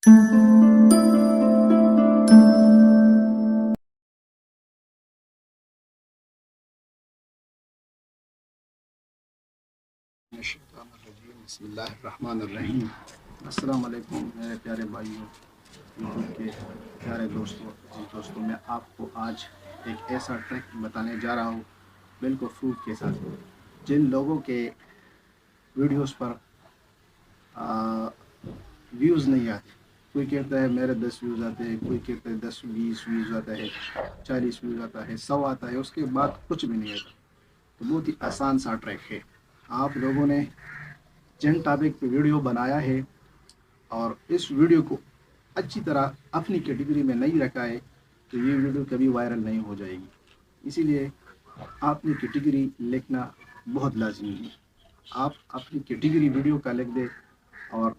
بسم اللہ الرحمن الرحیم۔ السلام علیکم میرے پیارے بھائیوں، یوٹیوب کے پیارے دوستوں، میں آپ کو آج ایک ایسا ٹرک بتانے جا رہا ہوں بالکل پروف کے ساتھ۔ جن لوگوں کے ویڈیوز پر ویوز نہیں آتے، کوئی کہتا ہے میرے 10 ویوز آتے ہیں، کوئی کہتا ہے 10-20 ویوز آتا ہے، 40 ویوز آتا ہے، 100 آتا ہے، اس کے بعد کچھ بھی نہیں آتا، تو بہت ہی آسان سا ٹرک ہے۔ آپ لوگوں نے جن ٹاپک پہ ویڈیو بنایا ہے اور اس ویڈیو کو اچھی طرح اپنی کیٹیگری میں نہیں رکھا ہے تو یہ ویڈیو کبھی وائرل نہیں ہو جائے گی۔ اسی لیے آپ نے کیٹیگری لکھنا بہت لازمی ہے۔ آپ اپنی کیٹیگری ویڈیو کا لکھ دیں، اور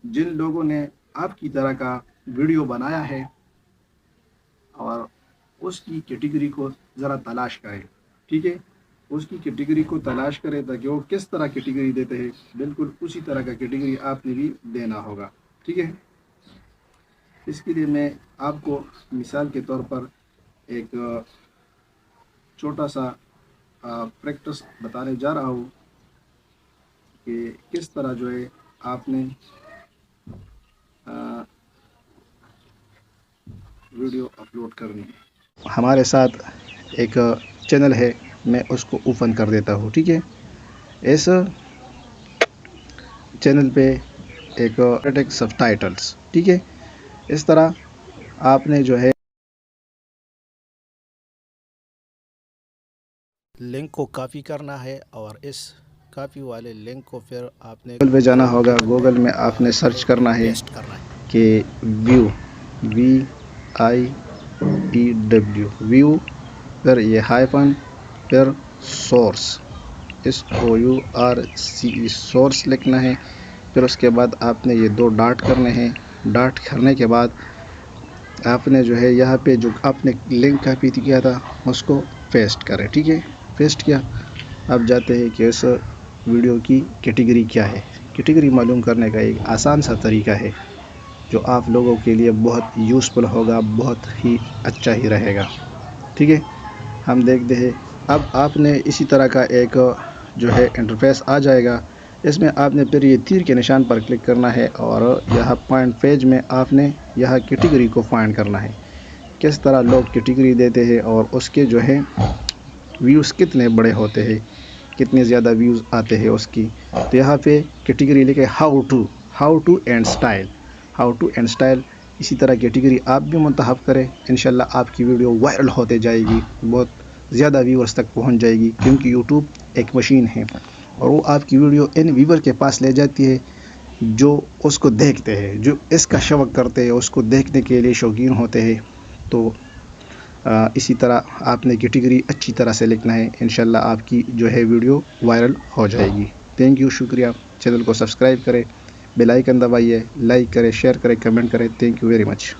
جن لوگوں نے آپ کی طرح کا ویڈیو بنایا ہے اور اس کی کیٹیگری کو ذرا تلاش کریں، ٹھیک ہے؟ اس کی کیٹیگری کو تلاش کرے تاکہ وہ کس طرح کیٹیگری دیتے ہیں بالکل اسی طرح کا کیٹیگری آپ نے بھی دینا ہوگا، ٹھیک ہے؟ اس کے لیے میں آپ کو مثال کے طور پر ایک چھوٹا سا پریکٹس بتانے جا رہا ہوں کہ کس طرح جو ہے آپ نے ویڈیو اپلوڈ کرنی ہے۔ ہمارے ساتھ ایک چینل ہے، میں اس کو اوپن کر دیتا ہوں، ٹھیک ہے؟ اس چینل پہ ایک سب ٹائٹلز، ٹھیک ہے؟ اس طرح آپ نے جو ہے لنک کو کاپی کرنا ہے، اور اس کاپی والے لنک کو پھر آپ نے گوگل پہ جانا ہوگا۔ گوگل میں آپ نے سرچ کرنا ہے کہ ویو پھر یہ ہائفن پھر سورس، سورس لکھنا ہے۔ پھر اس کے بعد آپ نے یہ 2 ڈاٹ کرنے ہیں۔ ڈاٹ کرنے کے بعد آپ نے جو ہے یہاں پہ جو آپ نے لنک کاپی کیا تھا اس کو پیسٹ کریں، ٹھیک ہے؟ پیسٹ کیا، اب جاتے ہیں کہ اس ویڈیو کی کیٹیگری کیا ہے۔ کیٹیگری معلوم کرنے کا ایک آسان سا طریقہ ہے جو آپ لوگوں کے لیے بہت یوزفل ہوگا، بہت ہی اچھا ہی رہے گا، ٹھیک ہے؟ ہم دیکھتے ہیں اب آپ نے اسی طرح کا ایک جو ہے انٹرفیس آ جائے گا۔ اس میں آپ نے پھر یہ تیر کے نشان پر کلک کرنا ہے، اور یہاں پوائنٹ پیج میں آپ نے یہاں کیٹیگری کو فائنڈ کرنا ہے، کس طرح لوگ کیٹیگری دیتے ہیں اور اس کے جو ہے ویوز کتنے بڑے ہوتے ہیں، کتنے زیادہ ویوز آتے ہیں اس کی۔ تو یہاں پہ کیٹیگری لکھے ہاؤ ٹو اینڈ اسٹائل، اسی طرح کیٹیگری آپ بھی منتخب کریں۔ انشاءاللہ آپ کی ویڈیو وائرل ہوتے جائے گی، بہت زیادہ ویورز تک پہنچ جائے گی، کیونکہ یوٹیوب ایک مشین ہے اور وہ آپ کی ویڈیو ان ویور کے پاس لے جاتی ہے جو اس کو دیکھتے ہیں، جو اس کا شوق کرتے ہیں، اس کو دیکھنے کے لیے شوقین ہوتے ہیں۔ تو اسی طرح آپ نے کیٹیگری اچھی طرح سے لکھنا ہے، انشاءاللہ آپ کی جو ہے ویڈیو وائرل ہو جائے گی۔ تھینک یو، شکریہ۔ چینل کو سبسکرائب کریں، بیل آئیکن دبائیے، لائک کریں، شیئر کریں، کمنٹ کریں۔ Thank you very much.